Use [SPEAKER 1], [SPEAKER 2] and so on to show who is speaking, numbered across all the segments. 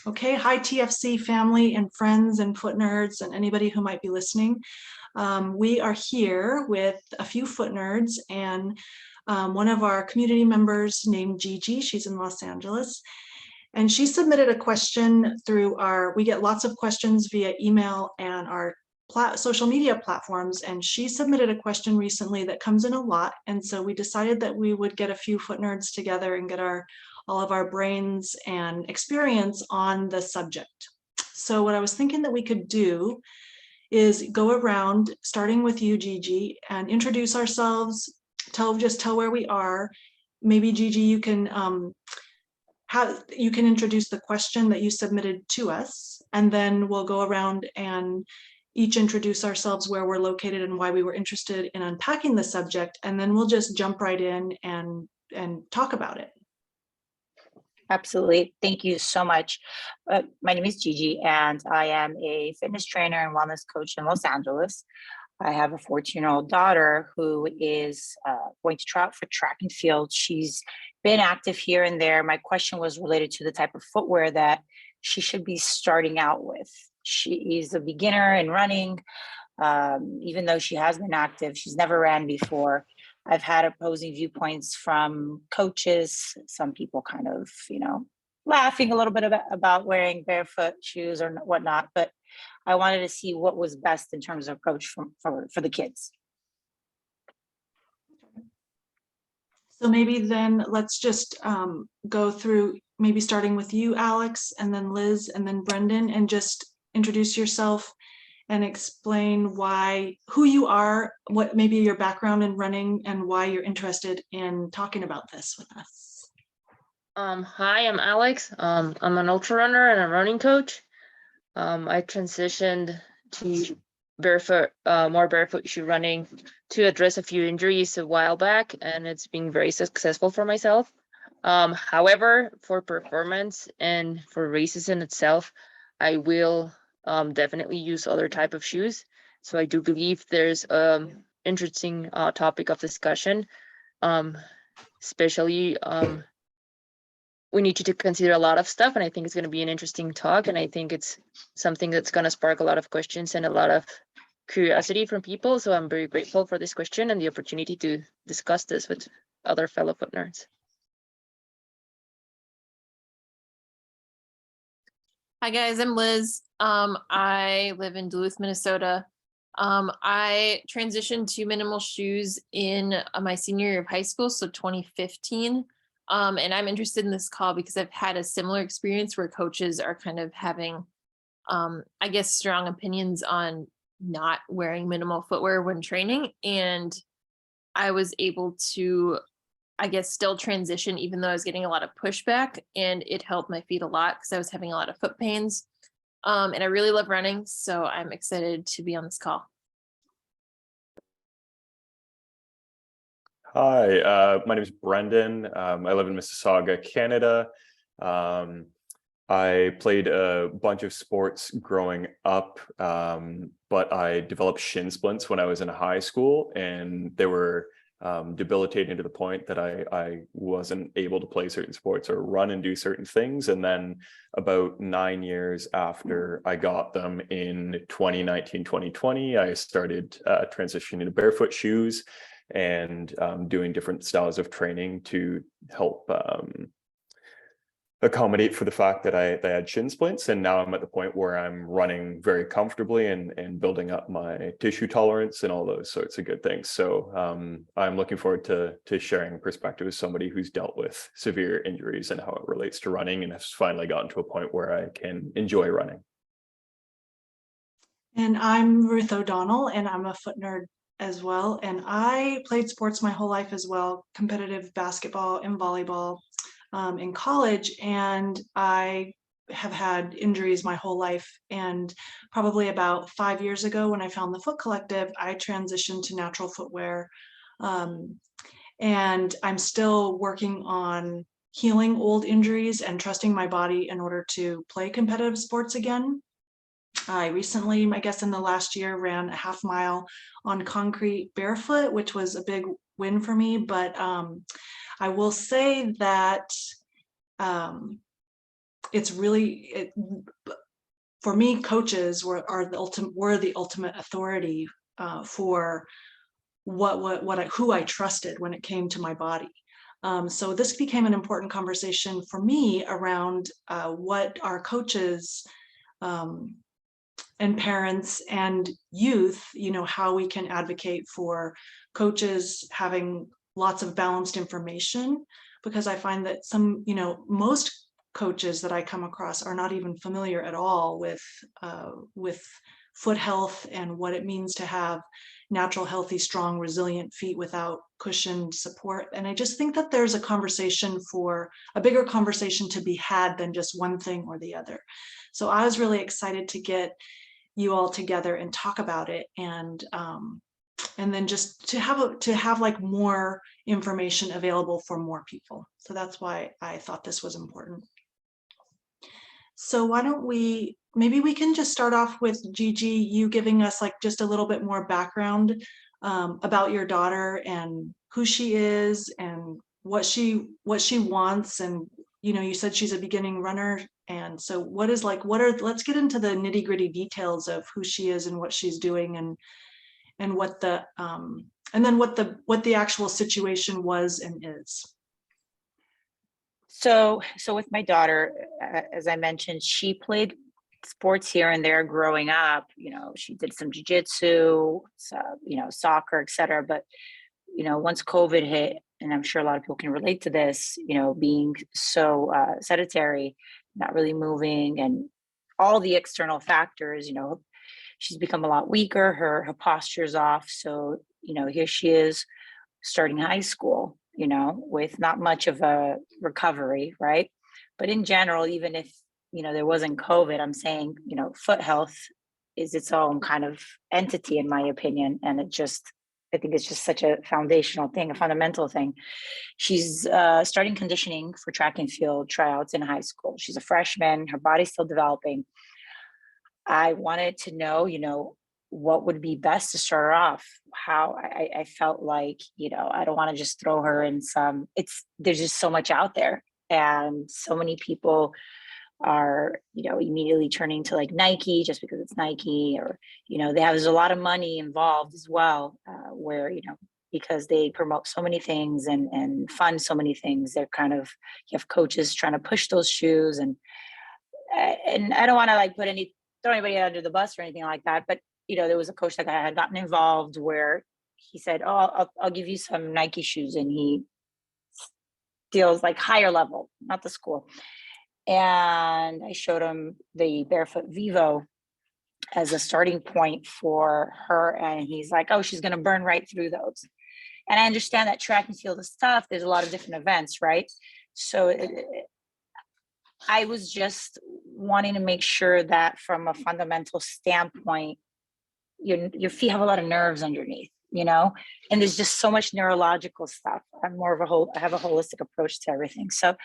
[SPEAKER 1] Okay, hi TFC family and friends and foot nerds and anybody who might be listening. We are here with a few foot nerds and one of our community members named Gigi. She's in Los Angeles. And she submitted a question through we get lots of questions via email and our social media platforms. And she submitted a question recently that comes in a lot. And so we decided that we would get a few foot nerds together and get all of our brains and experience on the subject. So what I was thinking that we could do is go around, starting with you, Gigi, and introduce ourselves, just tell where we are. Maybe Gigi, you can introduce the question that you submitted to us, and then we'll go around and each introduce ourselves, where we're located and why we were interested in unpacking the subject, and then we'll just jump right in and talk about it.
[SPEAKER 2] Absolutely. Thank you so much. My name is Gigi, and I am a fitness trainer and wellness coach in Los Angeles. I have a 14-year-old daughter who is going to try out for track and field. She's been active here and there. My question was related to the type of footwear that she should be starting out with. She is a beginner in running. Even though she has been active, she's never ran before. I've had opposing viewpoints from coaches, some people kind of, laughing a little bit about wearing barefoot shoes or whatnot, but I wanted to see what was best in terms of approach for the kids.
[SPEAKER 1] So maybe then let's just go through, maybe starting with you, Alex, and then Liz, and then Brendan, and just introduce yourself and explain who you are, what maybe your background in running, and why you're interested in talking about this with us.
[SPEAKER 3] Hi, I'm Alex. I'm an ultra runner and a running coach. I transitioned to more barefoot shoe running to address a few injuries a while back, and it's been very successful for myself. However, for performance and for races in itself, I will definitely use other type of shoes. So I do believe there's interesting topic of discussion, especially we need to consider a lot of stuff, and I think it's going to be an interesting talk, and I think it's something that's going to spark a lot of questions and a lot of curiosity from people. So I'm very grateful for this question and the opportunity to discuss this with other fellow foot nerds.
[SPEAKER 4] Hi guys, I'm Liz. I live in Duluth, Minnesota. I transitioned to minimal shoes in my senior year of high school, so 2015. And I'm interested in this call because I've had a similar experience where coaches are kind of having, I guess, strong opinions on not wearing minimal footwear when training. And I was able to, I guess, still transition, even though I was getting a lot of pushback, and it helped my feet a lot because I was having a lot of foot pains. And I really love running, so I'm excited to be on this call.
[SPEAKER 5] Hi, my name is Brendan. I live in Mississauga, Canada. I played a bunch of sports growing up, but I developed shin splints when I was in high school, and they were debilitating to the point that I wasn't able to play certain sports or run and do certain things. And then about 9 years after I got them in 2019, 2020, I started transitioning to barefoot shoes and doing different styles of training to help accommodate for the fact that I had shin splints. And now I'm at the point where I'm running very comfortably and building up my tissue tolerance and all those sorts of good things. So I'm looking forward to sharing perspective as somebody who's dealt with severe injuries and how it relates to running, and has finally gotten to a point where I can enjoy running.
[SPEAKER 1] And I'm Ruth O'Donnell, and I'm a foot nerd as well. And I played sports my whole life as well, competitive basketball and volleyball in college. And I have had injuries my whole life. And probably about 5 years ago, when I found the Foot Collective, I transitioned to natural footwear. And I'm still working on healing old injuries and trusting my body in order to play competitive sports again. I recently, I guess in the last year, ran a half mile on concrete barefoot, which was a big win for me. But I will say that it's really, for me, coaches were the ultimate authority for who I trusted when it came to my body. So this became an important conversation for me around what our coaches and parents and youth, how we can advocate for coaches having lots of balanced information, because I find that most coaches that I come across are not even familiar at all with foot health and what it means to have natural, healthy, strong, resilient feet without cushioned support. And I just think that there's a bigger conversation to be had than just one thing or the other. So I was really excited to get you all together and talk about it, and then just to have like more information available for more people. So that's why I thought this was important. So why don't maybe we can just start off with Gigi, you giving us like just a little bit more background about your daughter and who she is and what she wants. And you said she's a beginning runner, and so let's get into the nitty-gritty details of who she is and what she's doing, and what the actual situation was and is.
[SPEAKER 2] So with my daughter, as I mentioned, she played sports here and there growing up. She did some jiu-jitsu, soccer, etc. But once COVID hit, and I'm sure a lot of people can relate to this, being so sedentary, not really moving, and all the external factors, she's become a lot weaker. Her posture's off. So here she is starting high school, with not much of a recovery, right? But in general, even if, there wasn't COVID, I'm saying, foot health is its own kind of entity, in my opinion. And I think it's just such a foundational thing, a fundamental thing. She's starting conditioning for track and field tryouts in high school. She's a freshman, her body's still developing. I wanted to know, what would be best to start her off. How I felt like, I don't want to just throw her in there's just so much out there, and so many people are, immediately turning to like Nike just because it's Nike, or, there's a lot of money involved as well, where, because they promote so many things and fund so many things, they're you have coaches trying to push those shoes, and I don't want to like throw anybody under the bus or anything like that, but there was a coach that I had gotten involved where he said, "Oh, I'll give you some Nike shoes," and he deals like higher level, not the school. And I showed him the Barefoot Vivo as a starting point for her, and he's like, "Oh, she's going to burn right through those." And I understand that track and field is tough. There's a lot of different events, right? So I was just wanting to make sure that from a fundamental standpoint, your feet have a lot of nerves underneath, and there's just so much neurological stuff. I have a holistic approach to everything. So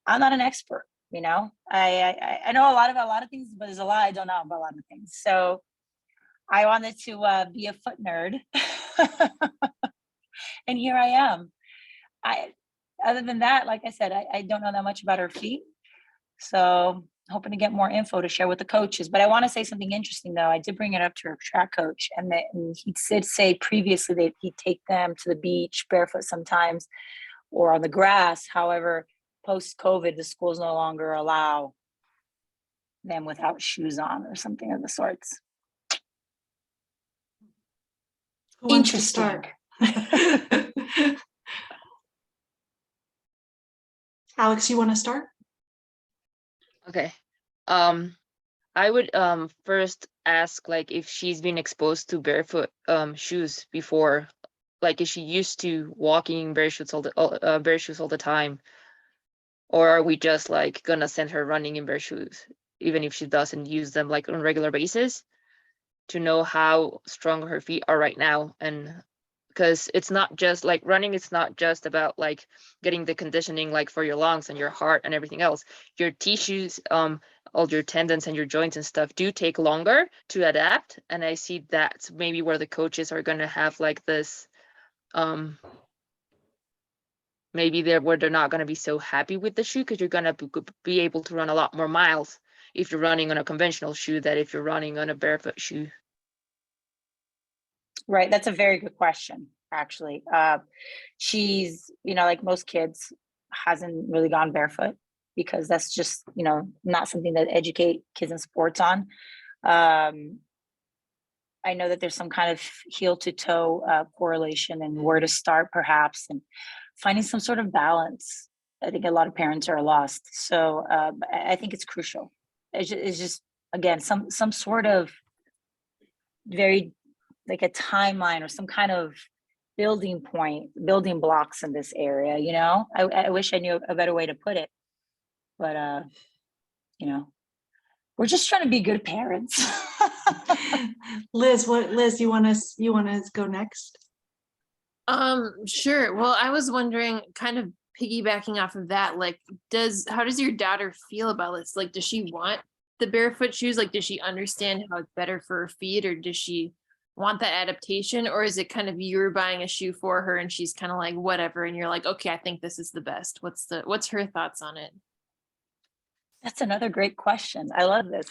[SPEAKER 2] I'm not an expert, I know a lot of things, but there's a lot I don't know about a lot of things. So I wanted to be a foot nerd. And here I am. Other than that, like I said, I don't know that much about her feet. So hoping to get more info to share with the coaches. But I want to say something interesting, though. I did bring it up to her track coach, and he did say previously that he'd take them to the beach barefoot sometimes or on the grass. However, post-COVID, the schools no longer allow them without shoes on or something of the sorts.
[SPEAKER 1] Who wants to start? Alex, you want to start?
[SPEAKER 3] Okay. I would first ask like if she's been exposed to barefoot shoes before, like is she used to walking bare shoes all the time, or are we just like gonna send her running in bare shoes even if she doesn't use them like on a regular basis, to know how strong her feet are right now? And because it's not just like running, it's not just about like getting the conditioning like for your lungs and your heart and everything else. Your tissues, all your tendons and your joints and stuff do take longer to adapt. And I see that's maybe where the coaches are going to have like this maybe they're not going to be so happy with the shoe, because you're going to be able to run a lot more miles if you're running on a conventional shoe than if you're running on a barefoot shoe.
[SPEAKER 2] Right. That's a very good question, actually. She's, like most kids, hasn't really gone barefoot because that's just, not something that educate kids in sports on. I know that there's some kind of heel to toe correlation and where to start, perhaps, and finding some sort of balance. I think a lot of parents are lost. So I think it's crucial. It's just again, some sort of very like a timeline or some kind of building blocks in this area. I wish I knew a better way to put it, but we're just trying to be good parents.
[SPEAKER 1] Liz, you want to go next?
[SPEAKER 4] Sure. Well, I was wondering, kind of piggybacking off of that, like, how does your daughter feel about this? Like, does she want the barefoot shoes? Like, does she understand how it's better for her feet, or does she want that adaptation? Or is it kind of you're buying a shoe for her and she's kind of like, whatever, and you're like, okay, I think this is the best. What's her thoughts on it?
[SPEAKER 2] That's another great question. I love this.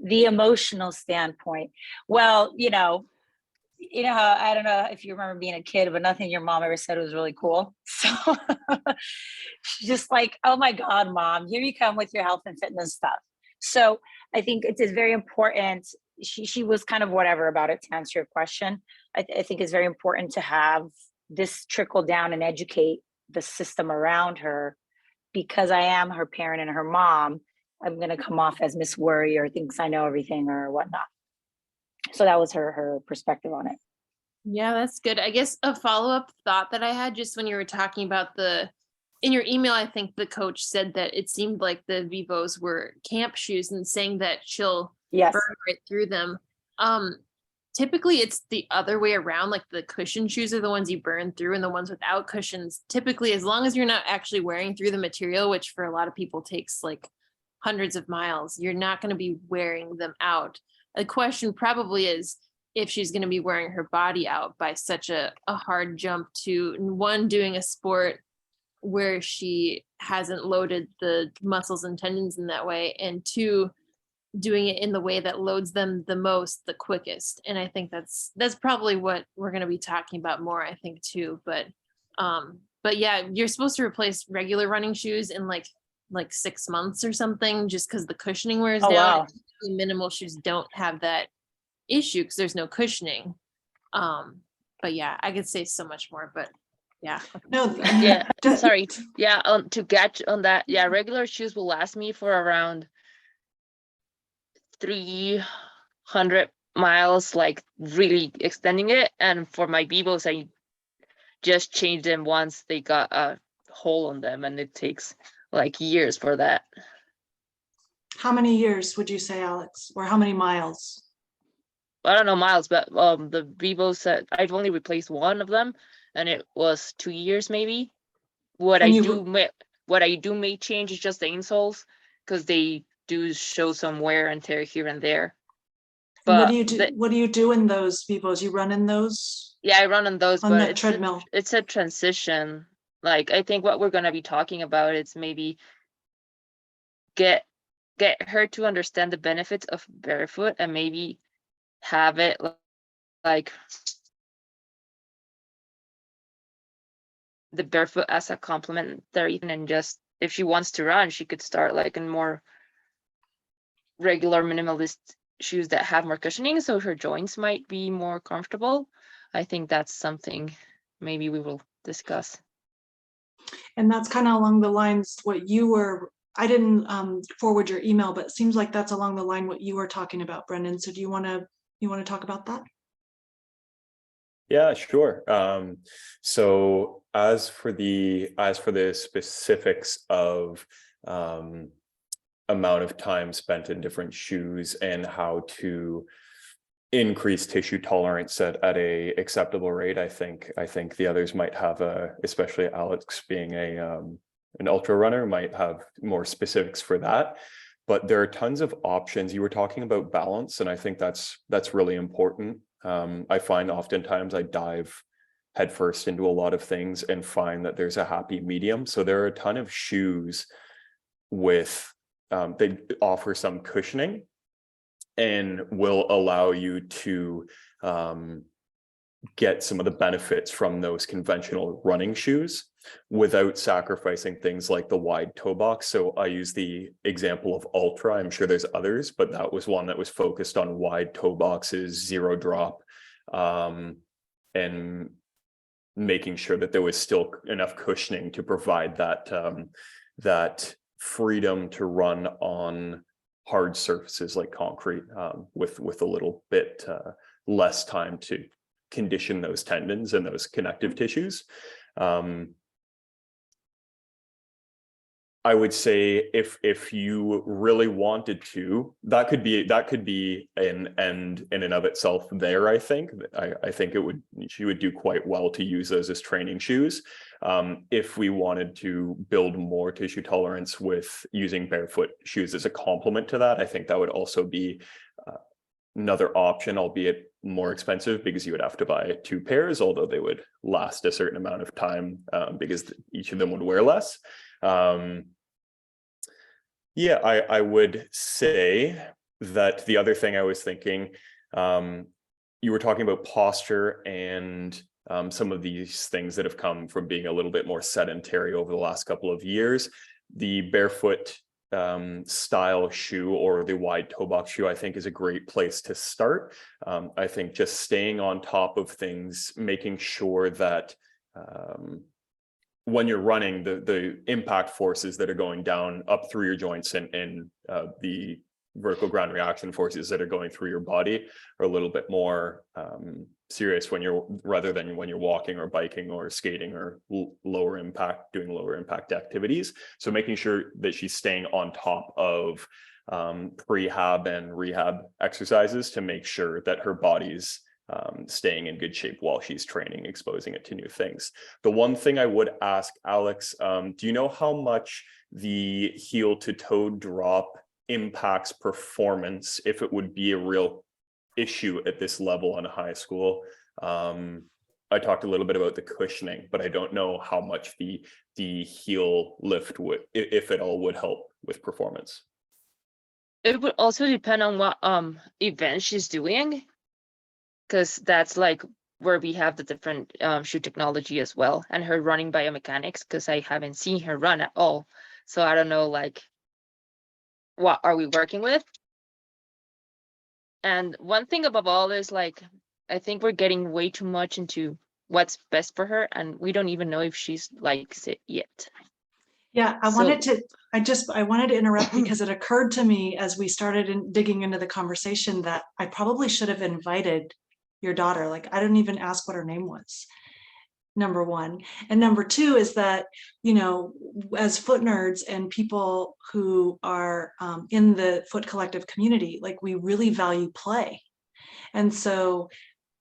[SPEAKER 2] The emotional standpoint. Well, how, I don't know if you remember being a kid, but nothing your mom ever said was really cool. So she's just like, oh my God, Mom, here you come with your health and fitness stuff. So I think it is very important. She was kind of whatever about it, to answer your question. I think it's very important to have this trickle down and educate the system around her, because I am her parent and her mom. I'm going to come off as Miss Worry or thinks I know everything or whatnot. So that was her perspective on it.
[SPEAKER 4] Yeah, that's good. I guess a follow-up thought that I had just when you were talking about in your email, I think the coach said that it seemed like the Vivos were camp shoes, and saying that she'll
[SPEAKER 2] Yes.
[SPEAKER 4] burn right through them. Typically it's the other way around. Like, the cushion shoes are the ones you burn through, and the ones without cushions, typically, as long as you're not actually wearing through the material, which for a lot of people takes like hundreds of miles, you're not going to be wearing them out. The question probably is if she's going to be wearing her body out by such a hard jump to, one, doing a sport where she hasn't loaded the muscles and tendons in that way, and two, doing it in the way that loads them the most, the quickest. And I think that's probably what we're going to be talking about more, I think, too. But yeah, you're supposed to replace regular running shoes in like 6 months or something, just because the cushioning wears down.
[SPEAKER 2] Wow.
[SPEAKER 4] Minimal shoes don't have that issue because there's no cushioning. But yeah, I could say so much more, but yeah.
[SPEAKER 1] No.
[SPEAKER 3] Yeah, sorry. Yeah, to catch on that, yeah, regular shoes will last me for around 300 miles, like really extending it. And for my Vivos, I just changed them once they got a hole on them, and it takes like years for that.
[SPEAKER 1] How many years would you say, Alex? Or how many miles?
[SPEAKER 3] I don't know miles, but the Vivos, I've only replaced one of them, and it was 2 years maybe. What I do may change is just the insoles, because they do show some wear and tear here and there. But
[SPEAKER 1] what do you do in those Vivos? You run in those?
[SPEAKER 3] Yeah, I run on those,
[SPEAKER 1] on
[SPEAKER 3] but
[SPEAKER 1] that treadmill.
[SPEAKER 3] It's a transition. Like, I think what we're gonna be talking about is maybe get her to understand the benefits of barefoot, and maybe have it like the barefoot as a complementary, and just if she wants to run, she could start like in more regular minimalist shoes that have more cushioning, so her joints might be more comfortable. I think that's something maybe we will discuss.
[SPEAKER 1] And that's kind of along the lines what you were, I didn't forward your email, but it seems like that's along the line what you were talking about, Brendan. So do you want to talk about that?
[SPEAKER 5] Yeah, sure. So as for the specifics of amount of time spent in different shoes and how to increase tissue tolerance at a acceptable rate, I think the others might have especially Alex being an ultra runner, might have more specifics for that. But there are tons of options. You were talking about balance, and I think that's really important. I find oftentimes I dive headfirst into a lot of things and find that there's a happy medium. So there are a ton of shoes with, they offer some cushioning and will allow you to get some of the benefits from those conventional running shoes without sacrificing things like the wide toe box. So I use the example of Ultra. I'm sure there's others, but that was one that was focused on wide toe boxes, zero drop, and making sure that there was still enough cushioning to provide that that freedom to run on hard surfaces like concrete, with a little bit less time to condition those tendons and those connective tissues. I would say if you really wanted to, that could be an end in and of itself there. I think she would do quite well to use those as training shoes. If we wanted to build more tissue tolerance with using barefoot shoes as a complement to that, I think that would also be another option, albeit more expensive because you would have to buy 2 pairs, although they would last a certain amount of time because each of them would wear less. Yeah, I would say that the other thing I was thinking, you were talking about posture and some of these things that have come from being a little bit more sedentary over the last couple of years. The barefoot style shoe or the wide toe box shoe, I think, is a great place to start. I think just staying on top of things, making sure that when you're running, the impact forces that are going down up through your joints and the vertical ground reaction forces that are going through your body are a little bit more serious rather than when you're walking or biking or skating or doing lower impact activities. So making sure that she's staying on top of prehab and rehab exercises to make sure that her body's staying in good shape while she's training, exposing it to new things. The one thing I would ask Alex, do you know how much the heel to toe drop impacts performance, if it would be a real issue at this level in high school? I talked a little bit about the cushioning, but I don't know how much the heel lift would, if at all, would help with performance.
[SPEAKER 3] It would also depend on what event she's doing, because that's like where we have the different shoe technology as well, and her running biomechanics, because I haven't seen her run at all. So I don't know, like, what are we working with? And one thing above all is, like, I think we're getting way too much into what's best for her, and we don't even know if she's likes it yet.
[SPEAKER 1] Yeah, I wanted to interrupt because it occurred to me as we started digging into the conversation that I probably should have invited your daughter. Like, I didn't even ask what her name was, number one. And number two is that, you know, as foot nerds and people who are in the foot collective community, like, we really value play. And so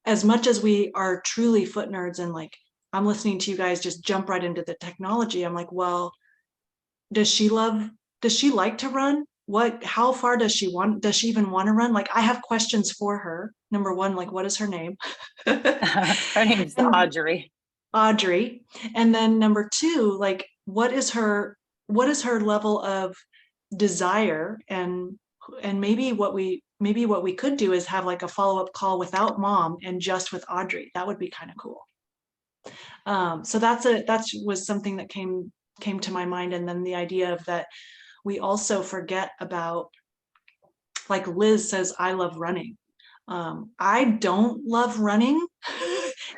[SPEAKER 1] as much as we are truly foot nerds and, like, I'm listening to you guys just jump right into the technology, I'm like, well, does she like to run? How far does she even want to run? Like, I have questions for her. Number one, like, what is her name?
[SPEAKER 2] Her name is Audrey.
[SPEAKER 1] Audrey. And then number two, like, what is her level of desire? And maybe what we could do is have like a follow-up call without mom and just with Audrey. That would be kind of cool. So that was something that came to my mind. And then the idea of that we also forget about, like Liz says, I love running. I don't love running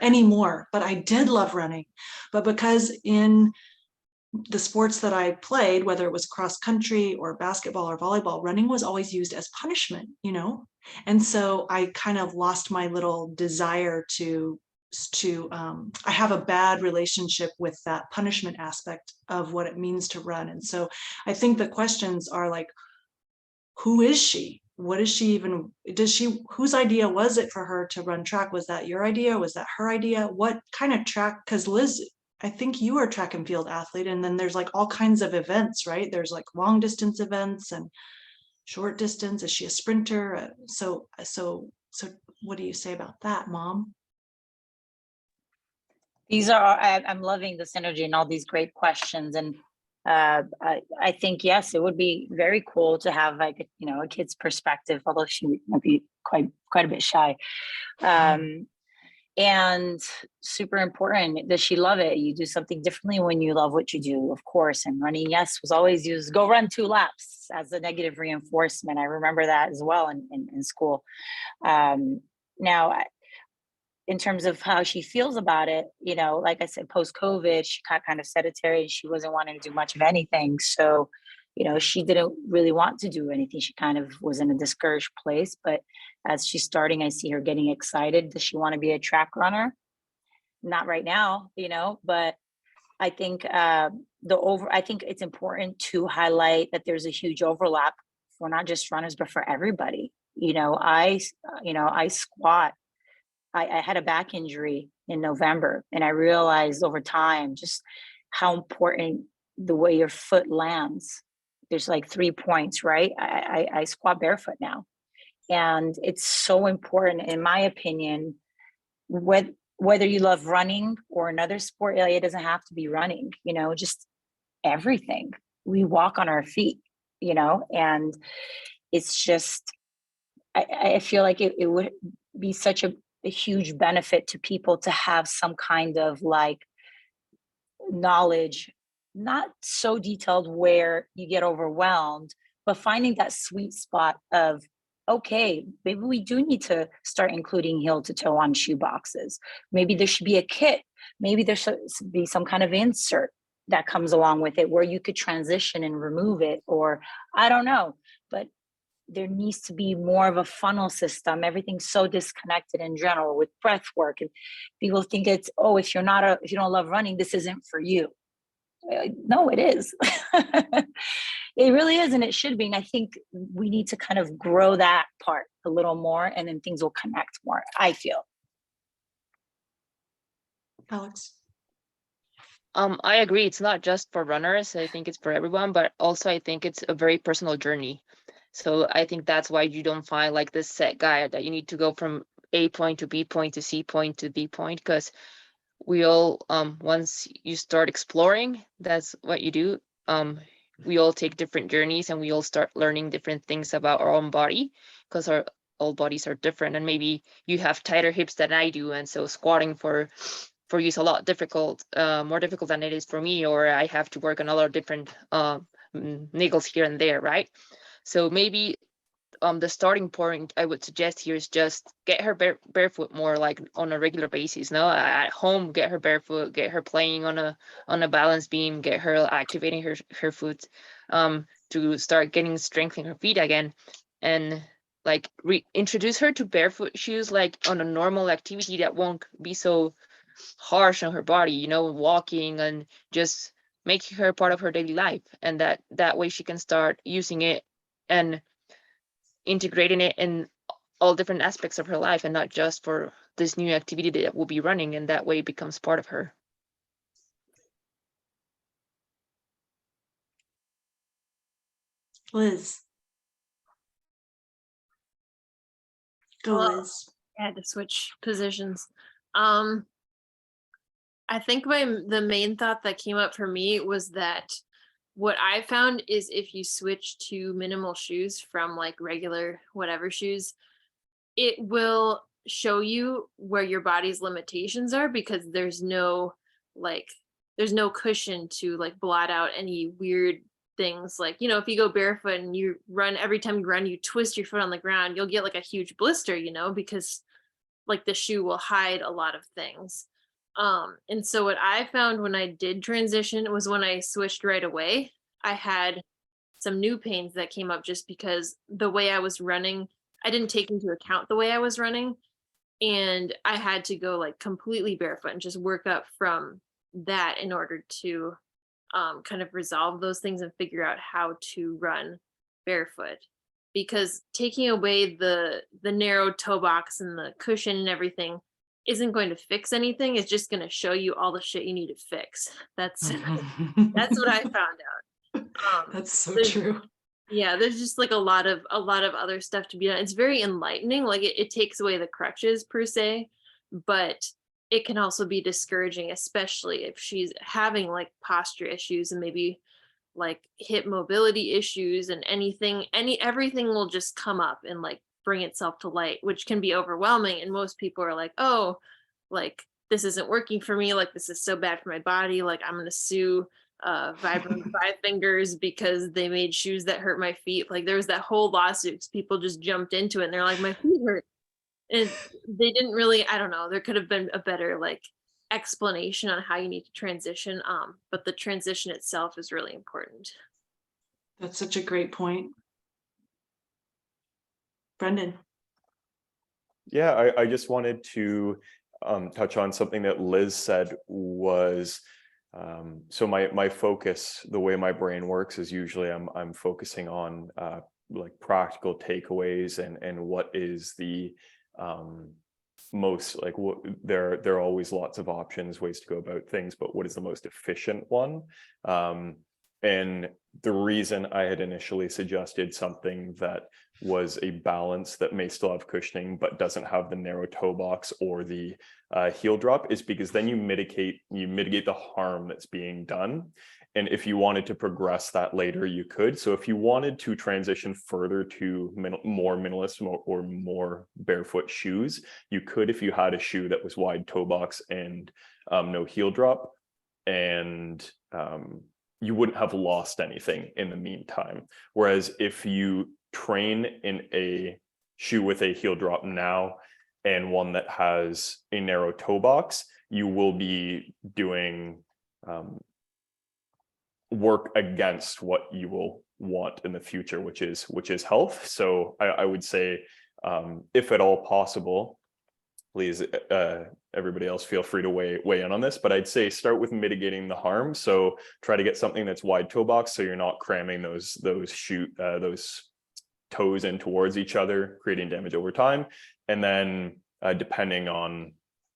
[SPEAKER 1] anymore, but I did love running. But because in the sports that I played, whether it was cross country or basketball or volleyball, running was always used as punishment, you know? And so I kind of lost my little desire I have a bad relationship with that punishment aspect of what it means to run. And so I think the questions are like, who is she? What is she even, whose idea was it for her to run track? Was that your idea? Was that her idea? What kind of track? Because Liz, I think you are a track and field athlete, and then there's like all kinds of events, right? There's like long distance events and short distance. Is she a sprinter? So what do you say about that, Mom?
[SPEAKER 2] I'm loving the synergy and all these great questions. And I think, yes, it would be very cool to have like, a kid's perspective, although she might be quite a bit shy. And super important. Does she love it? You do something differently when you love what you do, of course. And running, yes, was always used, go run 2 laps as a negative reinforcement. I remember that as well in school. Now, in terms of how she feels about it, like I said, post-COVID, she got kind of sedentary. She wasn't wanting to do much of anything. So, she didn't really want to do anything. She kind of was in a discouraged place. But as she's starting, I see her getting excited. Does she want to be a track runner? Not right now, but I think I think it's important to highlight that there's a huge overlap for not just runners, but for everybody. I squat. I had a back injury in November, and I realized over time just how important the way your foot lands. There's like 3 points, right? I squat barefoot now. And it's so important, in my opinion, whether you love running or another sport, it doesn't have to be running, just everything. We walk on our feet, and it's just, I feel like it would be such a huge benefit to people to have some kind of like knowledge, not so detailed where you get overwhelmed, but finding that sweet spot of, okay, maybe we do need to start including heel to toe on shoe boxes. Maybe there should be a kit. Maybe there should be some kind of insert that comes along with it where you could transition and remove it, or I don't know, but there needs to be more of a funnel system. Everything's so disconnected in general with breath work, and people think it's, if you don't love running, this isn't for you. No, it is. It really is, and it should be. And I think we need to kind of grow that part a little more, and then things will connect more, I feel.
[SPEAKER 1] Alex?
[SPEAKER 3] I agree. It's not just for runners. I think it's for everyone, but also I think it's a very personal journey. So I think that's why you don't find like this set guide that you need to go from A point to B point to C point to B point, because we all, once you start exploring, that's what you do. We all take different journeys, and we all start learning different things about our own body, because our all bodies are different. And maybe you have tighter hips than I do, and so squatting for you is a lot difficult, more difficult than it is for me, or I have to work on a lot of different niggles here and there, right? So maybe the starting point I would suggest here is just get her barefoot more, like on a regular basis. No, at home, get her barefoot, get her playing on a balance beam, get her activating her foot to start getting strength in her feet again, and like introduce her to barefoot shoes like on a normal activity that won't be so harsh on her body, walking and just making her part of her daily life, and that way she can start using it and integrating it in all different aspects of her life, and not just for this new activity that will be running, and that way it becomes part of her.
[SPEAKER 1] Liz? Go, Liz.
[SPEAKER 4] I had to switch positions. I think the main thought that came up for me was that what I found is if you switch to minimal shoes from like regular whatever shoes, it will show you where your body's limitations are, because there's no cushion to like blot out any weird things. Like, if you go barefoot and you run, every time you run, you twist your foot on the ground, you'll get like a huge blister, because like the shoe will hide a lot of things. And so what I found when I did transition was when I switched right away, I had some new pains that came up just because the way I was running, I didn't take into account the way I was running. And I had to go like completely barefoot and just work up from that in order to kind of resolve those things and figure out how to run barefoot. Because taking away the narrow toe box and the cushion and everything isn't going to fix anything. It's just going to show you all the shit you need to fix. That's what I found out.
[SPEAKER 1] That's so true.
[SPEAKER 4] Yeah, there's just like a lot of other stuff to be done. It's very enlightening. Like it takes away the crutches per se, but it can also be discouraging, especially if she's having like posture issues and maybe like hip mobility issues, and everything will just come up and like bring itself to light, which can be overwhelming. And most people are like, oh, like this isn't working for me, like this is so bad for my body, like I'm gonna sue Vibrant Five Fingers because they made shoes that hurt my feet. Like there was that whole lawsuit 'cause people just jumped into it and they're like, my feet hurt. And they didn't really, I don't know, there could have been a better like explanation on how you need to transition. But the transition itself is really important.
[SPEAKER 1] That's such a great point. Brendan.
[SPEAKER 5] Yeah, I just wanted to touch on something that Liz said was, so my focus, the way my brain works is usually I'm focusing on like practical takeaways and what is the most like what there are always lots of options, ways to go about things, but what is the most efficient one? And the reason I had initially suggested something that was a balance that may still have cushioning but doesn't have the narrow toe box or the heel drop is because then you mitigate the harm that's being done. And if you wanted to progress that later, you could. So if you wanted to transition further to more minimalist or more barefoot shoes, you could if you had a shoe that was wide toe box and no heel drop, and you wouldn't have lost anything in the meantime. Whereas if you train in a shoe with a heel drop now and one that has a narrow toe box, you will be doing work against what you will want in the future, which is health. So I would say, if at all possible, please, everybody else feel free to weigh in on this, but I'd say start with mitigating the harm. So try to get something that's wide toe box, so you're not cramming those toes in towards each other, creating damage over time. And then depending on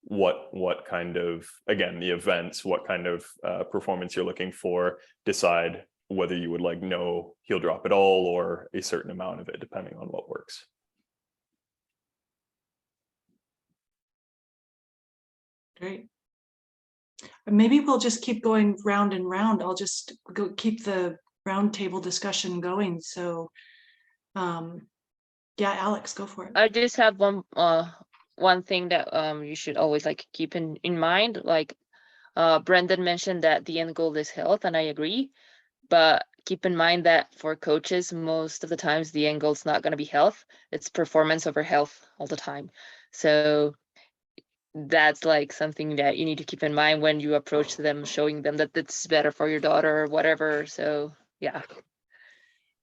[SPEAKER 5] what kind of, again, the events, what kind of performance you're looking for, decide whether you would like no heel drop at all or a certain amount of it, depending on what works.
[SPEAKER 1] Great. Maybe we'll just keep going round and round. I'll just keep the round table discussion going. So yeah, Alex, go for it.
[SPEAKER 3] I just have one thing that you should always like keep in mind. Like Brendan mentioned that the end goal is health, and I agree. But keep in mind that for coaches, most of the times the end goal is not going to be health. It's performance over health all the time. So that's like something that you need to keep in mind when you approach them, showing them that it's better for your daughter or whatever. So yeah.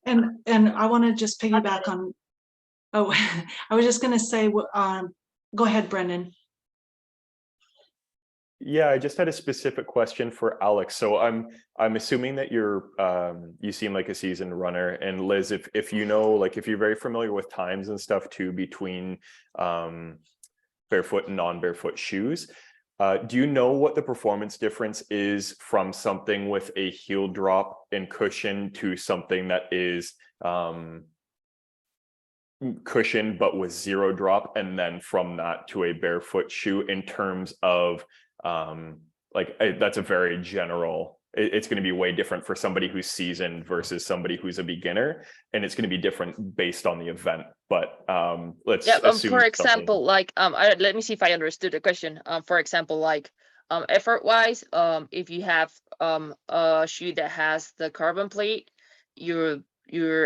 [SPEAKER 1] And I want to just piggyback on, oh, I was just going to say, go ahead, Brendan.
[SPEAKER 5] Yeah, I just had a specific question for Alex. So I'm assuming that you seem like a seasoned runner, and Liz, if you know, like if you're very familiar with times and stuff too between barefoot and non-barefoot shoes, do you know what the performance difference is from something with a heel drop and cushion to something that is cushioned but with zero drop, and then from that to a barefoot shoe in terms of that's a very general, it's going to be way different for somebody who's seasoned versus somebody who's a beginner, and it's going to be different based on the event. But let's assume
[SPEAKER 3] for example, like let me see if I understood the question. For example, like effort wise, if you have a shoe that has the carbon plate, your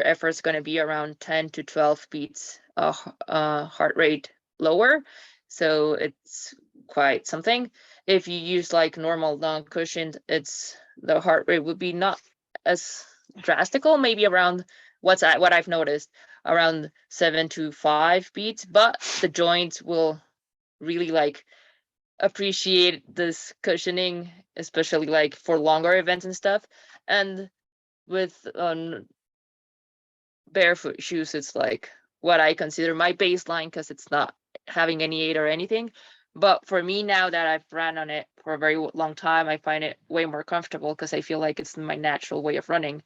[SPEAKER 3] effort's going to be around 10 to 12 beats heart rate lower, so it's quite something. If you use like normal non-cushioned, the heart rate would be not as drastical, maybe around what I've noticed, around 7 to 5 beats, but the joints will really like appreciate this cushioning, especially like for longer events and stuff. And with barefoot shoes, it's like what I consider my baseline, because it's not having any aid or anything. But for me, now that I've ran on it for a very long time, I find it way more comfortable because I feel like it's my natural way of running.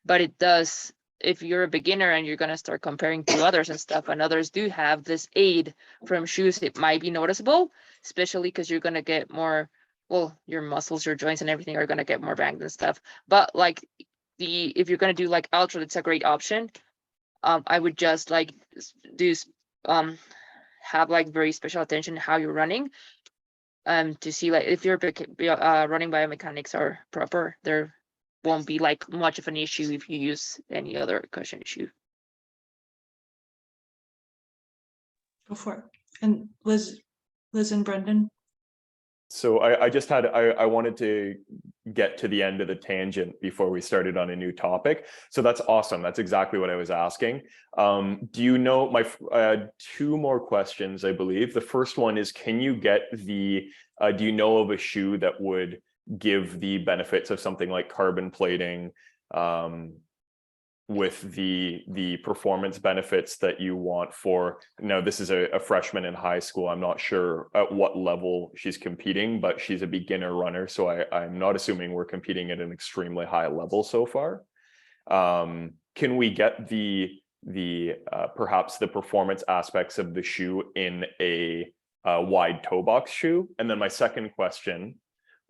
[SPEAKER 3] But it does if you're a beginner and you're going to start comparing to others and stuff, and others do have this aid from shoes, it might be noticeable, especially because you're going to get more, well, your muscles, your joints and everything are going to get more banged and stuff. But like if you're going to do like ultra, it's a great option. I would just like do have like very special attention how you're running, to see like if your running biomechanics are proper. There won't be like much of an issue if you use any other cushion shoe.
[SPEAKER 1] Go for it. And Liz and Brendan.
[SPEAKER 5] So I wanted to get to the end of the tangent before we started on a new topic. So that's awesome. That's exactly what I was asking. Do you know two more questions, I believe. The first one is, can you get do you know of a shoe that would give the benefits of something like carbon plating, with the performance benefits that you want for, now this is a freshman in high school. I'm not sure at what level she's competing, but she's a beginner runner. So I'm not assuming we're competing at an extremely high level so far. Can we get perhaps the performance aspects of the shoe in a wide toe box shoe? And then my second question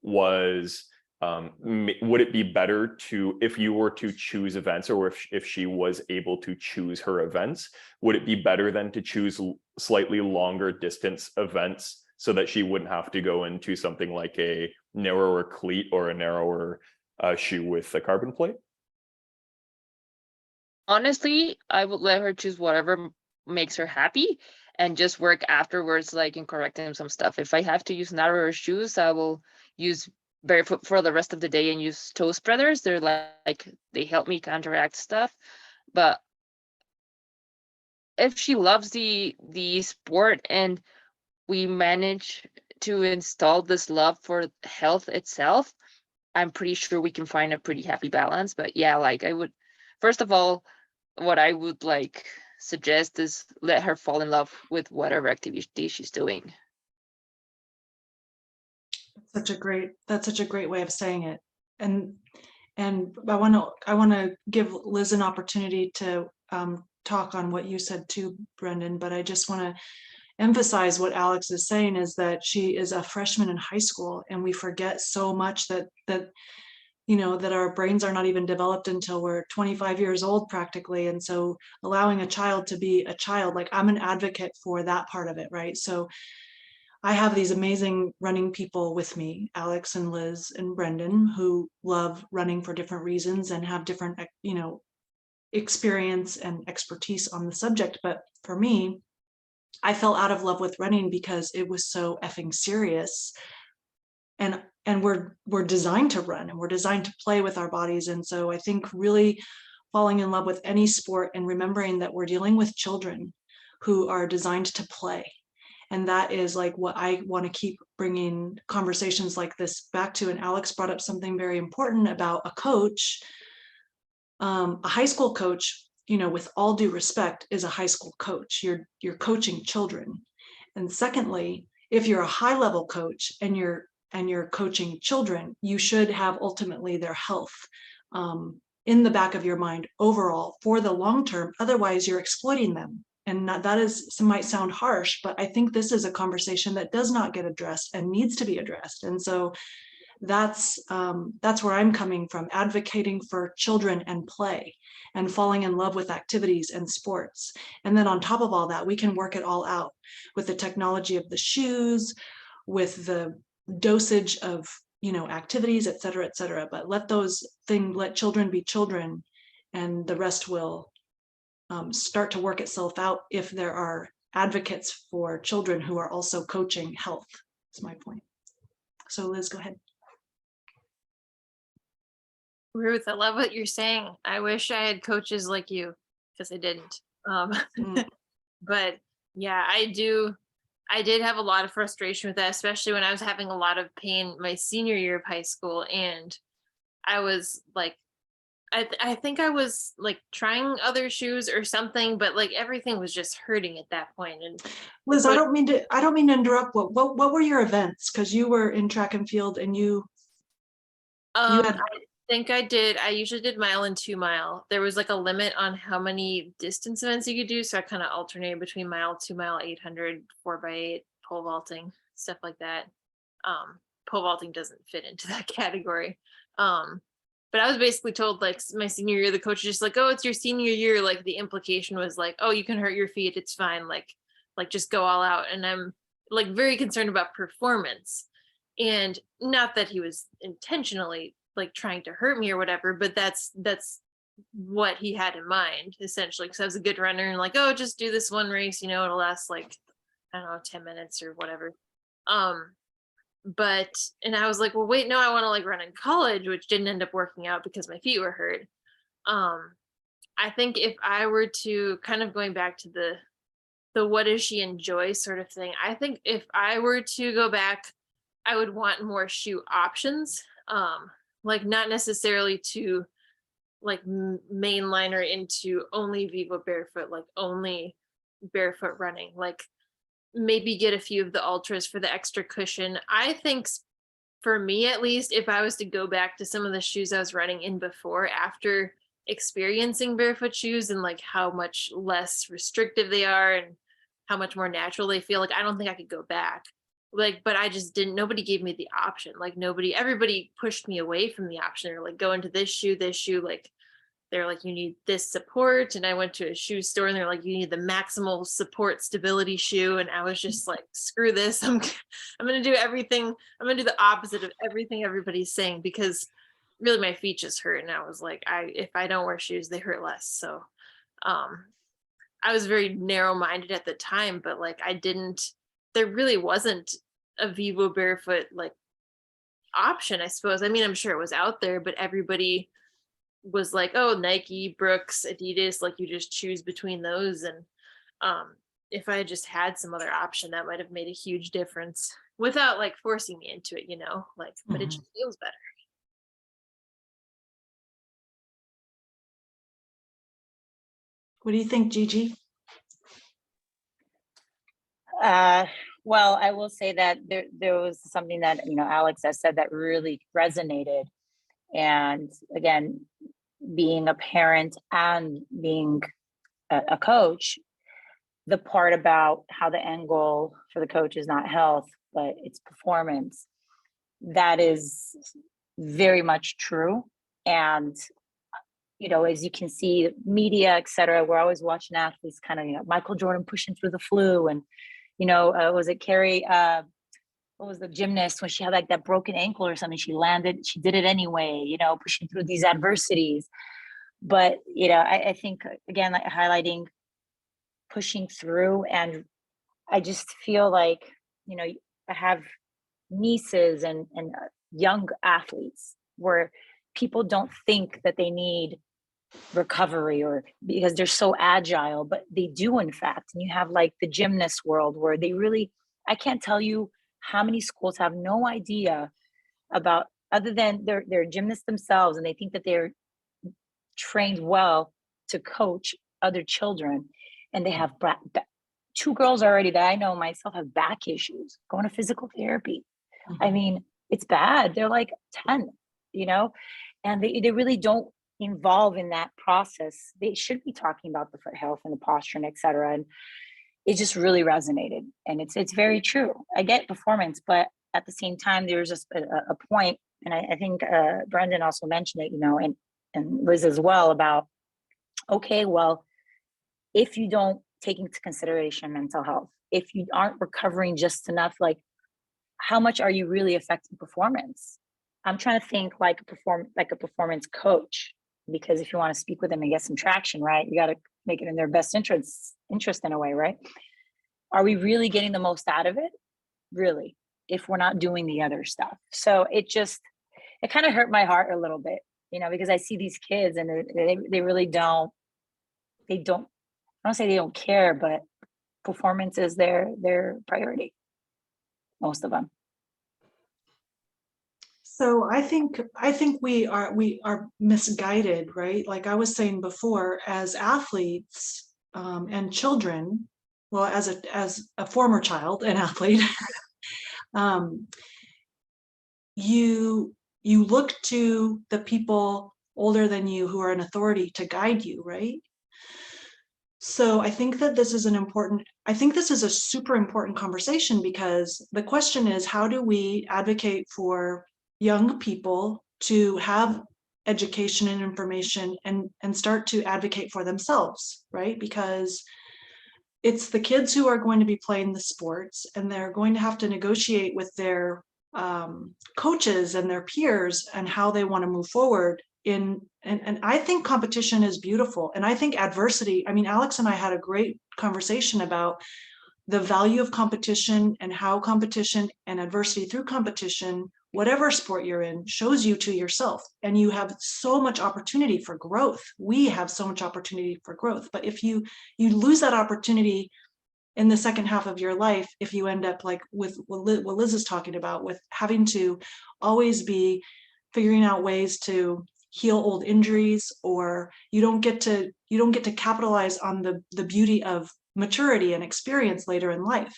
[SPEAKER 5] was, would it be better to, if you were to choose events, or if she was able to choose her events, would it be better then to choose slightly longer distance events so that she wouldn't have to go into something like a narrower cleat or a narrower shoe with a carbon plate?
[SPEAKER 3] Honestly, I would let her choose whatever makes her happy and just work afterwards, like in correcting some stuff. If I have to use narrower shoes, I will use barefoot for the rest of the day and use toe spreaders. They're like they help me counteract stuff. But if she loves the sport and we manage to install this love for health itself, I'm pretty sure we can find a pretty happy balance. But yeah, like I would, first of all, what I would like suggest is let her fall in love with whatever activity she's doing.
[SPEAKER 1] That's such a great way of saying it. And I want to give Liz an opportunity to talk on what you said too, Brendan, but I just want to emphasize what Alex is saying, is that she is a freshman in high school, and we forget so much that that our brains are not even developed until we're 25 years old practically. And so allowing a child to be a child, like I'm an advocate for that part of it, right? So I have these amazing running people with me, Alex and Liz and Brendan, who love running for different reasons and have different, experience and expertise on the subject. But for me, I fell out of love with running because it was so effing serious. And we're designed to run, and we're designed to play with our bodies. And so I think really falling in love with any sport and remembering that we're dealing with children who are designed to play. And that is like what I want to keep bringing conversations like this back to. And Alex brought up something very important about a coach. A high school coach, with all due respect, is a high school coach. You're coaching children. And secondly, if you're a high level coach and you're coaching children, you should have ultimately their health in the back of your mind overall for the long term. Otherwise, you're exploiting them. And might sound harsh, but I think this is a conversation that does not get addressed and needs to be addressed. And so that's where I'm coming from, advocating for children and play and falling in love with activities and sports. And then on top of all that, we can work it all out with the technology of the shoes, with the dosage of activities, et cetera, but let children be children, and the rest will start to work itself out if there are advocates for children who are also coaching health. That's my point. So Liz, go ahead.
[SPEAKER 4] Ruth, I love what you're saying. I wish I had coaches like you, because I didn't. But yeah, I did have a lot of frustration with that, especially when I was having a lot of pain my senior year of high school. And I was like, I think I was like trying other shoes or something, but like everything was just hurting at that point. And
[SPEAKER 1] Liz, I don't mean to interrupt. What were your events? Because you were in track and field, and you had
[SPEAKER 4] think I did. I usually did mile and 2 mile. There was like a limit on how many distance events you could do. So I kind of alternated between mile, 2 mile, 800, 4x8, pole vaulting, stuff like that. Pole vaulting doesn't fit into that category. But I was basically told like my senior year, the coach was just like, oh, it's your senior year. Like the implication was like, oh, you can hurt your feet. It's fine. Like just go all out. And I'm like very concerned about performance. And not that he was intentionally like trying to hurt me or whatever, but that's what he had in mind essentially. Because I was a good runner and like, oh, just do this one race, you know, it'll last like, I don't know, 10 minutes or whatever. But and I was like, well, wait, no, I want to like run in college, which didn't end up working out because my feet were hurt. I think if I were to kind of going back to the what does she enjoy sort of thing, I think if I were to go back, I would want more shoe options. Like not necessarily to like mainline her into only Vivo barefoot, like only barefoot running, like maybe get a few of the ultras for the extra cushion. I think for me, at least, if I was to go back to some of the shoes I was running in before, after experiencing barefoot shoes and like how much less restrictive they are and how much more natural they feel, like I don't think I could go back. Like, but I just didn't, nobody gave me the option. Like everybody pushed me away from the option or like go into this shoe, like they're like, you need this support. And I went to a shoe store and they're like, you need the maximal support stability shoe. And I was just like, screw this. I'm going to do everything. I'm going to do the opposite of everything everybody's saying, because really my feet just hurt. And I was like, if I don't wear shoes, they hurt less. So, I was very narrow-minded at the time, but like, there really wasn't a Vivo barefoot like option, I suppose. I mean, I'm sure it was out there, but everybody was like, oh, Nike, Brooks, Adidas, like you just choose between those. And if I had just had some other option, that might have made a huge difference without like forcing me into it, you know, like, but it just feels better.
[SPEAKER 1] What do you think, Gigi?
[SPEAKER 2] Well, I will say that there was something that, you know, Alex has said that really resonated. And again, being a parent and being a coach, the part about how the end goal for the coach is not health, but it's performance, that is very much true. And, you know, as you can see, media, et cetera, we're always watching athletes kind of, you know, Michael Jordan pushing through the flu. And, you know, was it Carrie, what was the gymnast when she had like that broken ankle or something? She did it anyway, you know, pushing through these adversities. But, you know, I think, again, like highlighting pushing through. And I just feel like, you know, I have nieces and young athletes where people don't think that they need recovery or because they're so agile, but they do in fact. And you have like the gymnast world where they really, I can't tell you how many schools have no idea about, other than they're gymnasts themselves and they think that they're trained well to coach other children, and they have two girls already that I know myself have back issues going to physical therapy. I mean, it's bad. They're like 10, you know, and they really don't involve in that process. They should be talking about the foot health and the posture and et cetera. And it just really resonated. And it's very true. I get performance, but at the same time, there's just a point. And I think Brendan also mentioned it, you know, and Liz as well, about, okay, well, if you don't take into consideration mental health, if you aren't recovering just enough, how much are you really affecting performance? I'm trying to think like a performance coach, because if you want to speak with them and get some traction, right, you got to make it in their best interest in a way, right? Are we really getting the most out of it? Really, if we're not doing the other stuff. So it kind of hurt my heart a little bit, you know, because I see these kids and they really don't, I don't say they don't care, but performance is their priority, most of them.
[SPEAKER 1] So I think we are misguided, right? Like I was saying before, as athletes and children, well, as a former child and athlete, you look to the people older than you who are an authority to guide you, right? So I think that this is a super important conversation, because the question is, how do we advocate for young people to have education and information and start to advocate for themselves, right? Because it's the kids who are going to be playing the sports, and they're going to have to negotiate with their coaches and their peers and how they want to move forward. And I think competition is beautiful. And I think adversity, I mean, Alex and I had a great conversation about the value of competition and how competition and adversity through competition, whatever sport you're in, shows you to yourself. And you have so much opportunity for growth. We have so much opportunity for growth. But if you lose that opportunity in the second half of your life, if you end up like with what Liz is talking about, with having to always be figuring out ways to heal old injuries, or you don't get to capitalize on the beauty of maturity and experience later in life.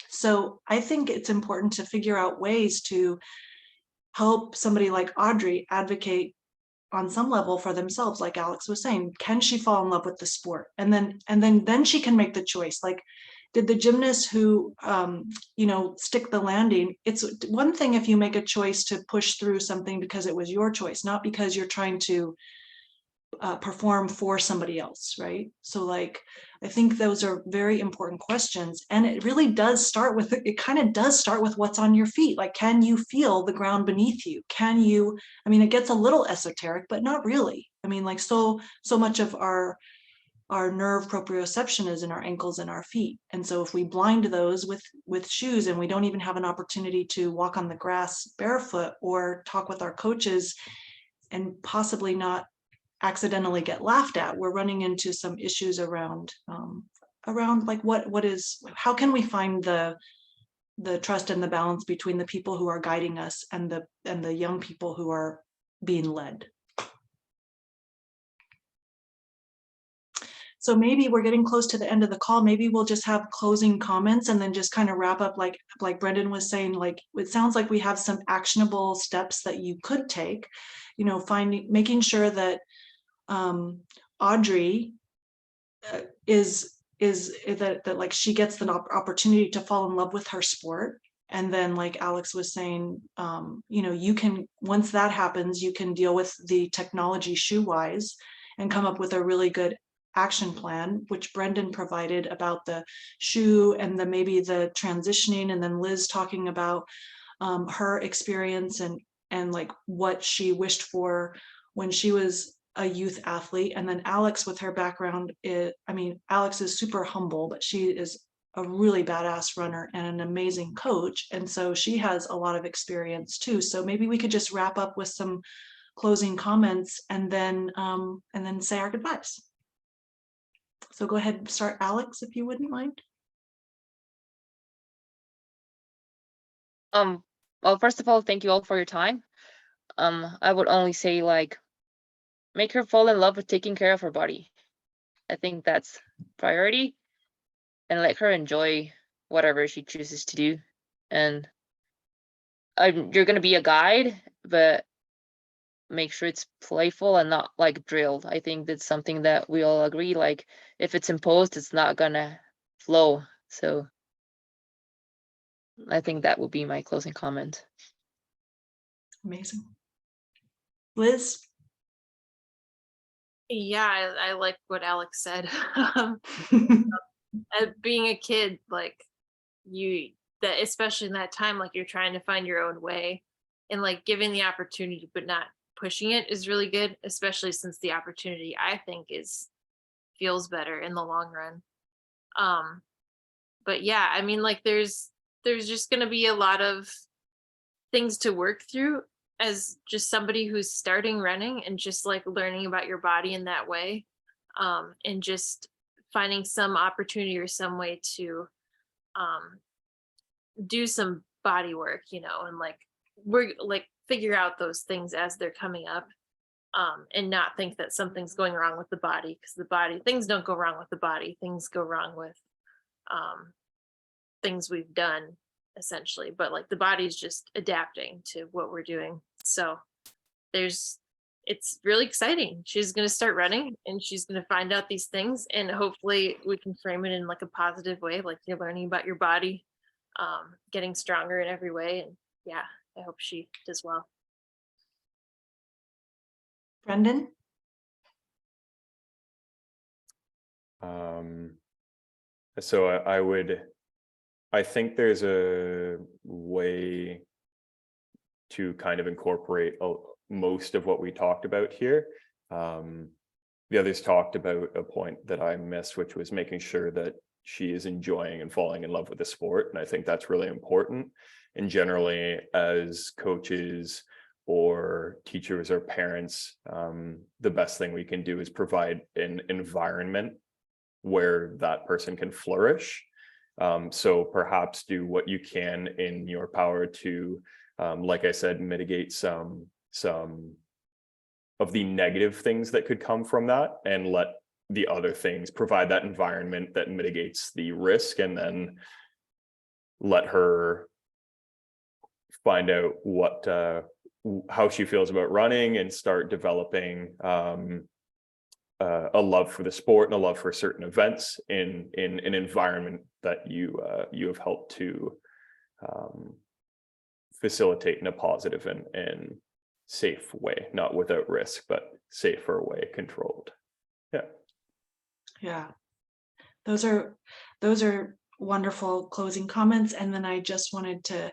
[SPEAKER 1] So I think it's important to figure out ways to help somebody like Audrey advocate on some level for themselves. Like Alex was saying, can she fall in love with the sport? And then she can make the choice. Like, did the gymnast who stick the landing? It's one thing if you make a choice to push through something because it was your choice, not because you're trying to perform for somebody else, right? So like, I think those are very important questions. And it really does start with, it kind of does start with what's on your feet. Like, can you feel the ground beneath you? Can you, I mean, it gets a little esoteric, but not really. I mean, like so much of our nerve proprioception is in our ankles and our feet. And so if we blind those with shoes, and we don't even have an opportunity to walk on the grass barefoot or talk with our coaches and possibly not accidentally get laughed at, we're running into some issues around like how can we find the trust and the balance between the people who are guiding us and the young people who are being led. So maybe we're getting close to the end of the call. Maybe we'll just have closing comments and then just kind of wrap up, like Brendan was saying. Like, it sounds like we have some actionable steps that you could take, making sure that Audrey is that like she gets the opportunity to fall in love with her sport. And then, like Alex was saying, you can, once that happens, you can deal with the technology shoe-wise and come up with a really good action plan, which Brendan provided about the shoe and maybe the transitioning, and then Liz talking about her experience and like what she wished for when she was a youth athlete. And then Alex, with her background, Alex is super humble, but she is a really badass runner and an amazing coach. And so she has a lot of experience too. So maybe we could just wrap up with some closing comments and then say our goodbyes. So go ahead and start, Alex, if you wouldn't mind.
[SPEAKER 3] Well, first of all, thank you all for your time. I would only say, like, make her fall in love with taking care of her body. I think that's priority, and let her enjoy whatever she chooses to do. And you're going to be a guide, but make sure it's playful and not like drilled. I think that's something that we all agree, like if it's imposed, it's not gonna flow. So I think that would be my closing comment.
[SPEAKER 1] Amazing. Liz?
[SPEAKER 4] Yeah, I like what Alex said. Being a kid, like that, especially in that time, like you're trying to find your own way, and like giving the opportunity but not pushing it is really good, especially since the opportunity, I think, feels better in the long run. But yeah, I mean, like there's just going to be a lot of things to work through as just somebody who's starting running, and just like learning about your body in that way, and just finding some opportunity or some way to do some body work, and like we're like figure out those things as they're coming up, and not think that something's going wrong with the body, because things don't go wrong with the body, things go wrong with things we've done, essentially. But like the body's just adapting to what we're doing. So it's really exciting. She's going to start running and she's going to find out these things, and hopefully we can frame it in like a positive way, like you're learning about your body, getting stronger in every way. And yeah, I hope she does well.
[SPEAKER 1] Brendan?
[SPEAKER 5] So I think there's a way to kind of incorporate most of what we talked about here. The others talked about a point that I missed, which was making sure that she is enjoying and falling in love with the sport. And I think that's really important. And generally, as coaches or teachers or parents, the best thing we can do is provide an environment where that person can flourish. So perhaps do what you can in your power to, like I said, mitigate some of the negative things that could come from that, and let the other things provide that environment that mitigates the risk, and then let her find out how she feels about running and start developing a love for the sport and a love for certain events in an environment that you have helped to facilitate in a positive and safe way, not without risk, but safer way, controlled.
[SPEAKER 1] Yeah, those are wonderful closing comments. And then I just wanted to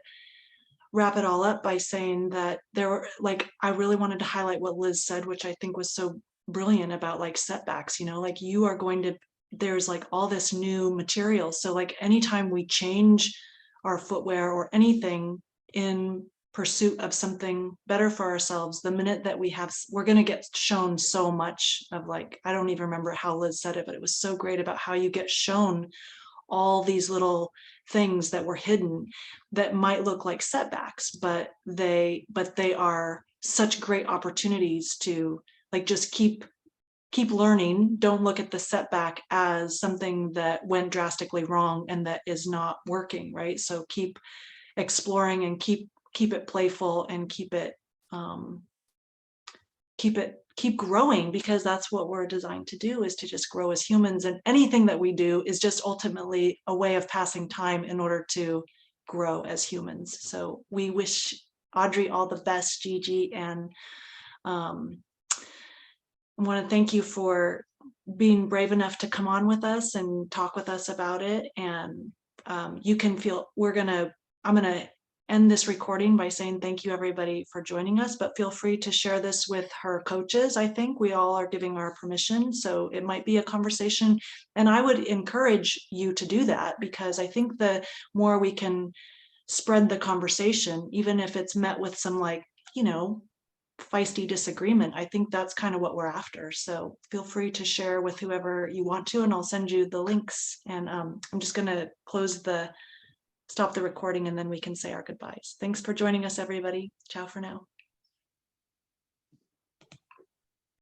[SPEAKER 1] wrap it all up by saying that there were, like, I really wanted to highlight what Liz said, which I think was so brilliant about like setbacks, you know, like you are going to, there's like all this new material. So like anytime we change our footwear or anything in pursuit of something better for ourselves, the minute that we're going to get shown so much of, like, I don't even remember how Liz said it, but it was so great about how you get shown all these little things that were hidden that might look like setbacks, but they are such great opportunities to like just keep learning. Don't look at the setback as something that went drastically wrong and that is not working, right? So keep exploring and keep it playful and keep growing, because that's what we're designed to do, is to just grow as humans. And anything that we do is just ultimately a way of passing time in order to grow as humans. So we wish Audrey all the best, Gigi, and I want to thank you for being brave enough to come on with us and talk with us about it. And you can feel, I'm gonna end this recording by saying thank you everybody for joining us, but feel free to share this with her coaches. I think we all are giving our permission, so it might be a conversation, and I would encourage you to do that, because I think the more we can spread the conversation, even if it's met with some, like, you know, feisty disagreement, I think that's kind of what we're after. So feel free to share with whoever you want to, and I'll send you the links. And I'm just going to stop the recording, and then we can say our goodbyes. Thanks for joining us, everybody. Ciao for now.